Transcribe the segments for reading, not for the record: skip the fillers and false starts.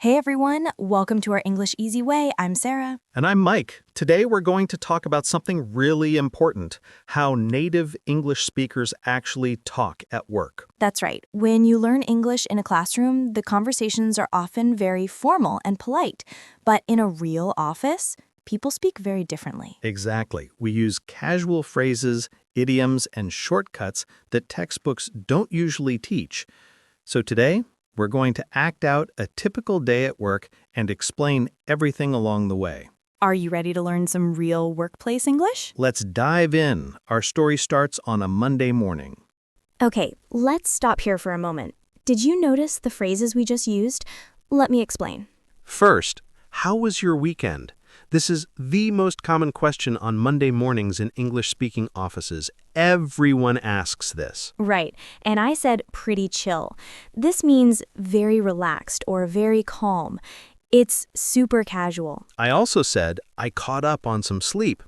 Hey everyone, welcome to our English Easy Way. I'm Sarah. And I'm Mike. Today we're going to talk about something really important, how native English speakers actually talk at work. That's right. When you learn English in a classroom, the conversations are often very formal and polite. But in a real office, people speak very differently. Exactly. We use casual phrases, idioms, and shortcuts that textbooks don't usually teach. So today, we're going to act out a typical day at work and explain everything along the way. Are you ready to learn some real workplace English? Let's dive in. Our story starts on a Monday morning. Okay, let's stop here for a moment. Did you notice the phrases we just used? Let me explain. First, how was your weekend? This is the most common question on Monday mornings in English-speaking offices. Everyone asks this. Right, and I said pretty chill. This means very relaxed or very calm. It's super casual. I also said I caught up on some sleep.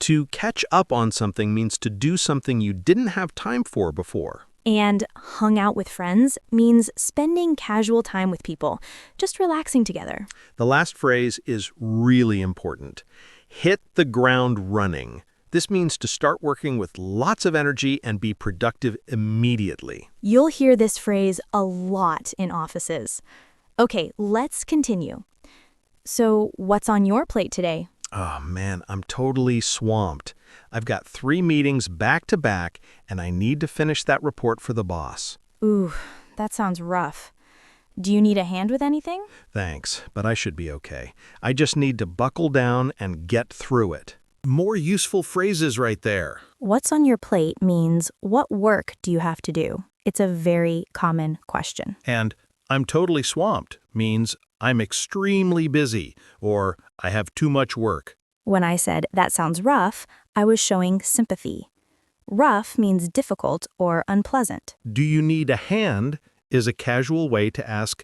To catch up on something means to do something you didn't have time for before. And hung out with friends means spending casual time with people, just relaxing together. The last phrase is really important. Hit the ground running. This means to start working with lots of energy and be productive immediately. You'll hear this phrase a lot in offices. Okay, let's continue. So, what's on your plate today? Oh man, I'm totally swamped. I've got 3 meetings back to back, and I need to finish that report for the boss. Ooh, that sounds rough. Do you need a hand with anything? Thanks, but I should be okay. I just need to buckle down and get through it. More useful phrases right there. What's on your plate means what work do you have to do? It's a very common question. And I'm totally swamped means I'm extremely busy or I have too much work. When I said that sounds rough, I was showing sympathy. Rough means difficult or unpleasant. Do you need a hand is a casual way to ask,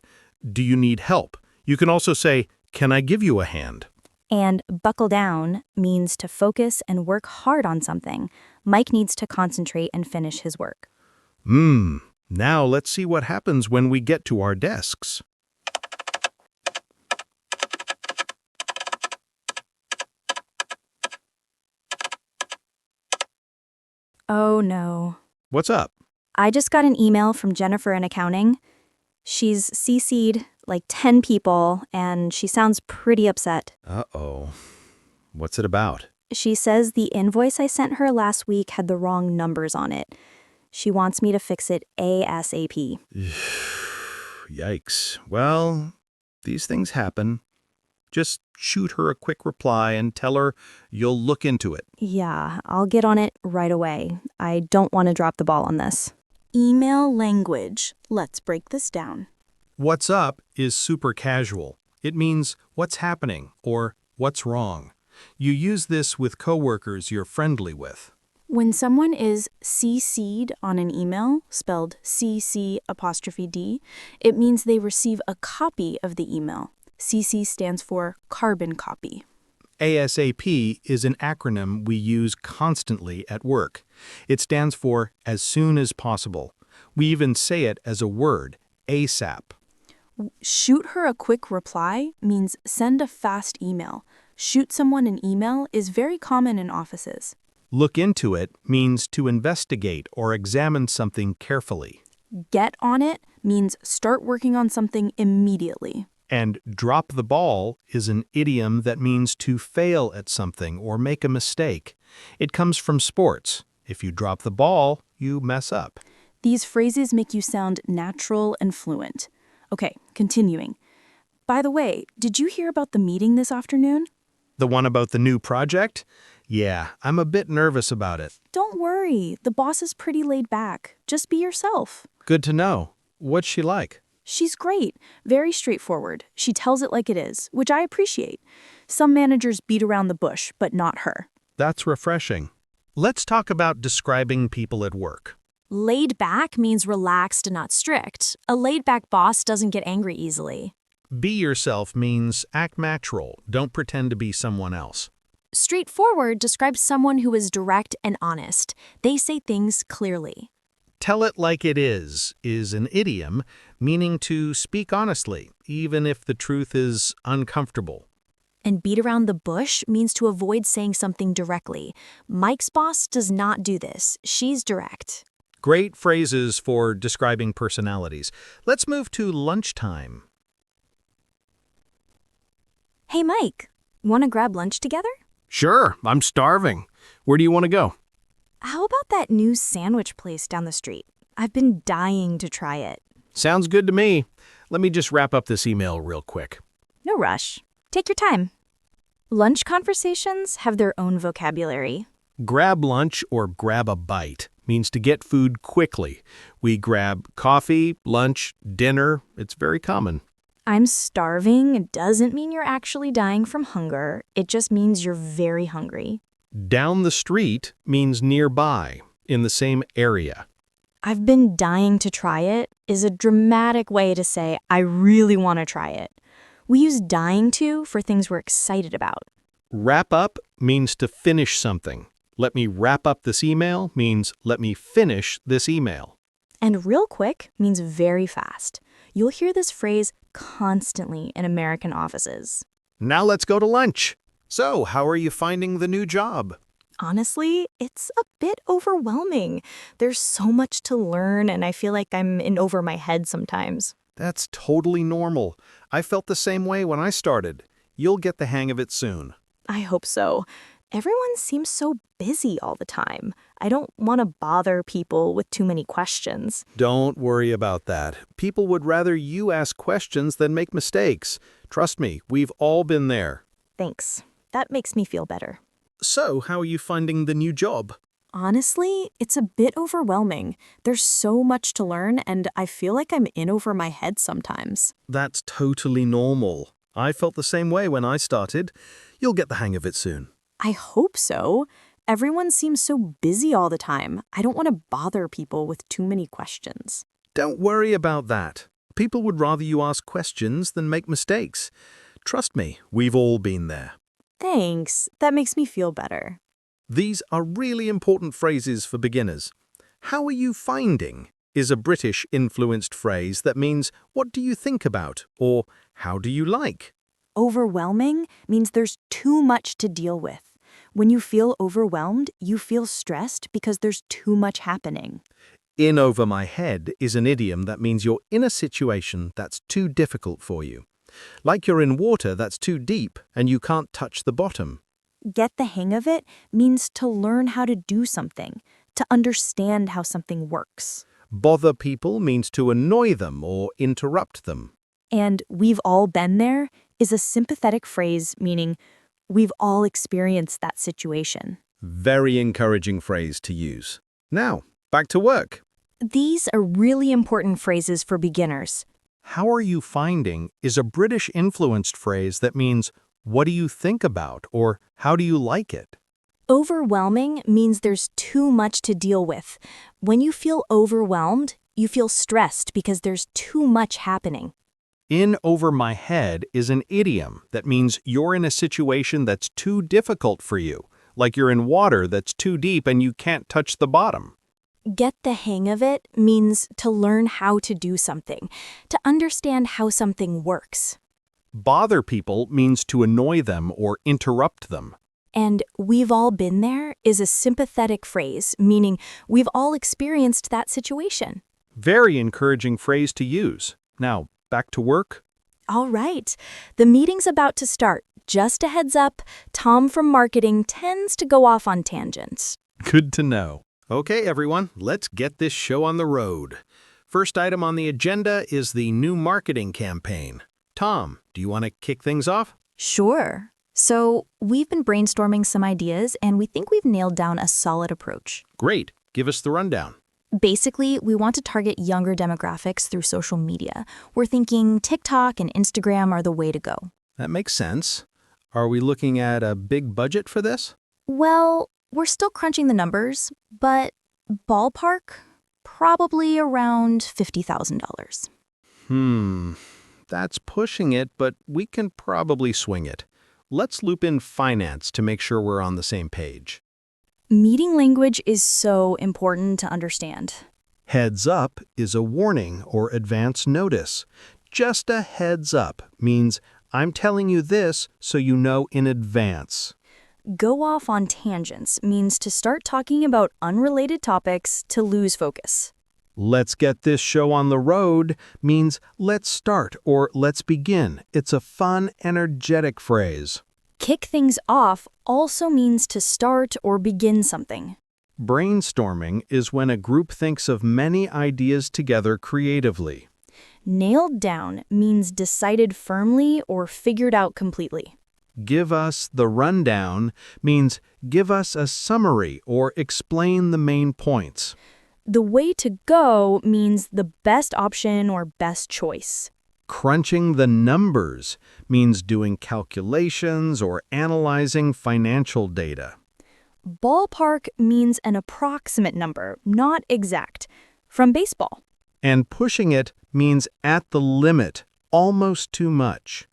do you need help? You can also say, can I give you a hand? And buckle down means to focus and work hard on something. Mike needs to concentrate and finish his work. Now let's see what happens when we get to our desks. Oh no. What's up? I just got an email from Jennifer in accounting. She's CC'd like 10 people, and she sounds pretty upset. Uh-oh. What's it about? She says the invoice I sent her last week had the wrong numbers on it. She wants me to fix it ASAP. Yikes. Well, these things happen. Just shoot her a quick reply and tell her you'll look into it. Yeah, I'll get on it right away. I don't want to drop the ball on this. Email language. Let's break this down. What's up is super casual. It means what's happening or what's wrong. You use this with coworkers you're friendly with. When someone is CC'd on an email, spelled CC''D, it means they receive a copy of the email. CC stands for carbon copy. ASAP is an acronym we use constantly at work. It stands for as soon as possible. We even say it as a word, ASAP. Shoot her a quick reply means send a fast email. Shoot someone an email is very common in offices. Look into it means to investigate or examine something carefully. Get on it means start working on something immediately. And drop the ball is an idiom that means to fail at something or make a mistake. It comes from sports. If you drop the ball, you mess up. These phrases make you sound natural and fluent. Okay, continuing. By the way, did you hear about the meeting this afternoon? The one about the new project? Yeah, I'm a bit nervous about it. Don't worry, the boss is pretty laid back. Just be yourself. Good to know. What's she like? She's great, very straightforward. She tells it like it is, which I appreciate. Some managers beat around the bush, but not her. That's refreshing. Let's talk about describing people at work. Laid back means relaxed and not strict. A laid back boss doesn't get angry easily. Be yourself means act natural. Don't pretend to be someone else. Straightforward describes someone who is direct and honest. They say things clearly. Tell it like it is an idiom meaning to speak honestly, even if the truth is uncomfortable. And beat around the bush means to avoid saying something directly. Mike's boss does not do this. She's direct. Great phrases for describing personalities. Let's move to lunchtime. Hey, Mike, want to grab lunch together? Sure, I'm starving. Where do you want to go? How about that new sandwich place down the street? I've been dying to try it. Sounds good to me. Let me just wrap up this email real quick. No rush. Take your time. Lunch conversations have their own vocabulary. Grab lunch or grab a bite means to get food quickly. We grab coffee, lunch, dinner. It's very common. I'm starving doesn't mean you're actually dying from hunger. It just means you're very hungry. Down the street means nearby, in the same area. I've been dying to try it is a dramatic way to say I really want to try it. We use dying to for things we're excited about. Wrap up means to finish something. Let me wrap up this email means let me finish this email. And real quick means very fast. You'll hear this phrase constantly in American offices. Now let's go to lunch. So, how are you finding the new job? Honestly, it's a bit overwhelming. There's so much to learn, and I feel like I'm in over my head sometimes. That's totally normal. I felt the same way when I started. You'll get the hang of it soon. I hope so. Everyone seems so busy all the time. I don't want to bother people with too many questions. Don't worry about that. People would rather you ask questions than make mistakes. Trust me, we've all been there. Thanks. That makes me feel better. So, how are you finding the new job? Honestly, it's a bit overwhelming. There's so much to learn, and I feel like I'm in over my head sometimes. That's totally normal. I felt the same way when I started. You'll get the hang of it soon. I hope so. Everyone seems so busy all the time. I don't want to bother people with too many questions. Don't worry about that. People would rather you ask questions than make mistakes. Trust me, we've all been there. Thanks. That makes me feel better. These are really important phrases for beginners. How are you finding is a British-influenced phrase that means what do you think about or how do you like? Overwhelming means there's too much to deal with. When you feel overwhelmed, you feel stressed because there's too much happening. In over my head is an idiom that means you're in a situation that's too difficult for you. Like you're in water that's too deep and you can't touch the bottom. Get the hang of it means to learn how to do something, to understand how something works. Bother people means to annoy them or interrupt them. And we've all been there is a sympathetic phrase meaning we've all experienced that situation. Very encouraging phrase to use. Now, back to work. These are really important phrases for beginners. How are you finding is a British-influenced phrase that means what do you think about or how do you like it? Overwhelming means there's too much to deal with. When you feel overwhelmed, you feel stressed because there's too much happening. In over my head is an idiom that means you're in a situation that's too difficult for you, like you're in water that's too deep and you can't touch the bottom. Get the hang of it means to learn how to do something, to understand how something works. Bother people means to annoy them or interrupt them. And we've all been there is a sympathetic phrase, meaning we've all experienced that situation. Very encouraging phrase to use. Now, back to work? All right, the meeting's about to start. Just a heads up, Tom from marketing tends to go off on tangents. Good to know. Okay, everyone, let's get this show on the road. First item on the agenda is the new marketing campaign. Tom, do you want to kick things off? Sure. So we've been brainstorming some ideas, and we think we've nailed down a solid approach. Great. Give us the rundown. Basically, we want to target younger demographics through social media. We're thinking TikTok and Instagram are the way to go. That makes sense. Are we looking at a big budget for this? Well, we're still crunching the numbers, but ballpark, probably around $50,000. That's pushing it, but we can probably swing it. Let's loop in finance to make sure we're on the same page. Meeting language is so important to understand. Heads up is a warning or advance notice. Just a heads up means I'm telling you this so you know in advance. Go off on tangents means to start talking about unrelated topics to lose focus. Let's get this show on the road means let's start or let's begin. It's a fun, energetic phrase. Kick things off also means to start or begin something. Brainstorming is when a group thinks of many ideas together creatively. Nailed down means decided firmly or figured out completely. Give us the rundown means give us a summary or explain the main points. The way to go means the best option or best choice. Crunching the numbers means doing calculations or analyzing financial data. Ballpark means an approximate number, not exact, from baseball. And pushing it means at the limit, almost too much.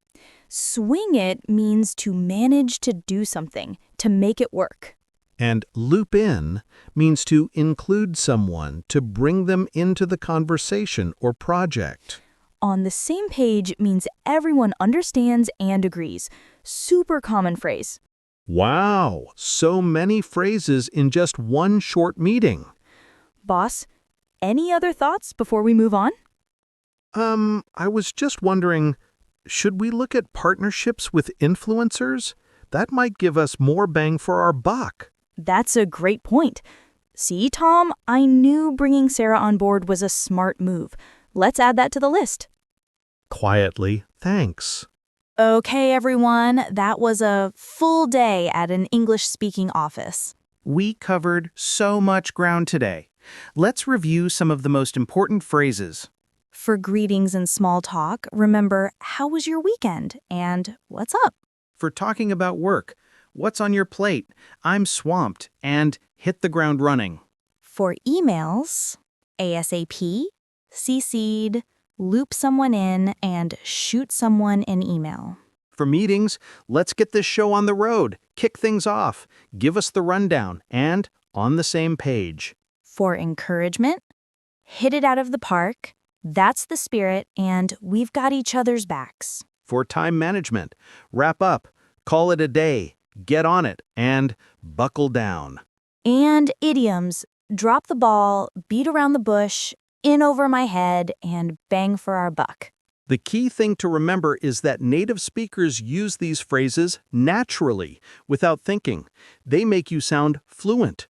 Swing it means to manage to do something, to make it work. And loop in means to include someone, to bring them into the conversation or project. On the same page means everyone understands and agrees. Super common phrase. Wow, so many phrases in just one short meeting. Boss, any other thoughts before we move on? I was just wondering, should we look at partnerships with influencers? That might give us more bang for our buck. That's a great point. See, Tom, I knew bringing Sarah on board was a smart move. Let's add that to the list. Quietly, thanks. Okay, everyone, that was a full day at an English-speaking office. We covered so much ground today. Let's review some of the most important phrases. For greetings and small talk, remember, how was your weekend? And what's up? For talking about work, what's on your plate? I'm swamped, and hit the ground running. For emails, ASAP, CC'd, loop someone in, and shoot someone an email. For meetings, let's get this show on the road, kick things off, give us the rundown, and on the same page. For encouragement, hit it out of the park, that's the spirit, and we've got each other's backs. For time management, wrap up, call it a day, get on it, and buckle down. And idioms, drop the ball, beat around the bush, in over my head, and bang for our buck. The key thing to remember is that native speakers use these phrases naturally, without thinking. They make you sound fluent.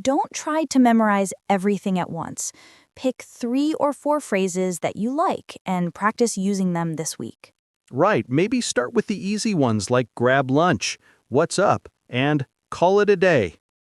Don't try to memorize everything at once. Pick 3 or 4 phrases that you like and practice using them this week. Right, maybe start with the easy ones like grab lunch, what's up, and call it a day.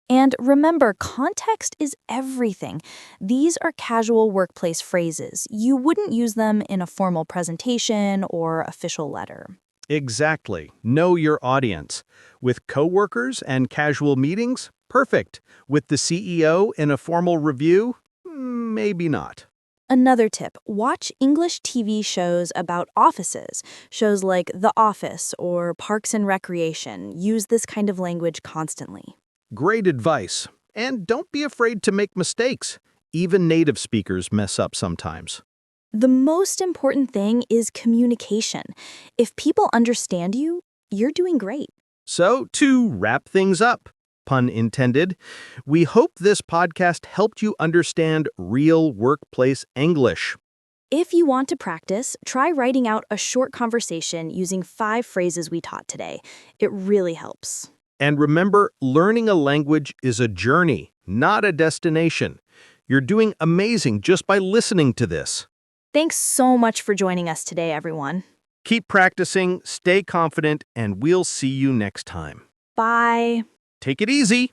And remember, context is everything. These are casual workplace phrases. You wouldn't use them in a formal presentation or official letter. Exactly. Know your audience. With coworkers and casual meetings, perfect. With the CEO in a formal review, maybe not. Another tip, watch English TV shows about offices. Shows like The Office or Parks and Recreation use this kind of language constantly. Great advice. And don't be afraid to make mistakes. Even native speakers mess up sometimes. The most important thing is communication. If people understand you, you're doing great. So, to wrap things up, pun intended, we hope this podcast helped you understand real workplace English. If you want to practice, try writing out a short conversation using 5 phrases we taught today. It really helps. And remember, learning a language is a journey, not a destination. You're doing amazing just by listening to this. Thanks so much for joining us today, everyone. Keep practicing, stay confident, and we'll see you next time. Bye. Take it easy.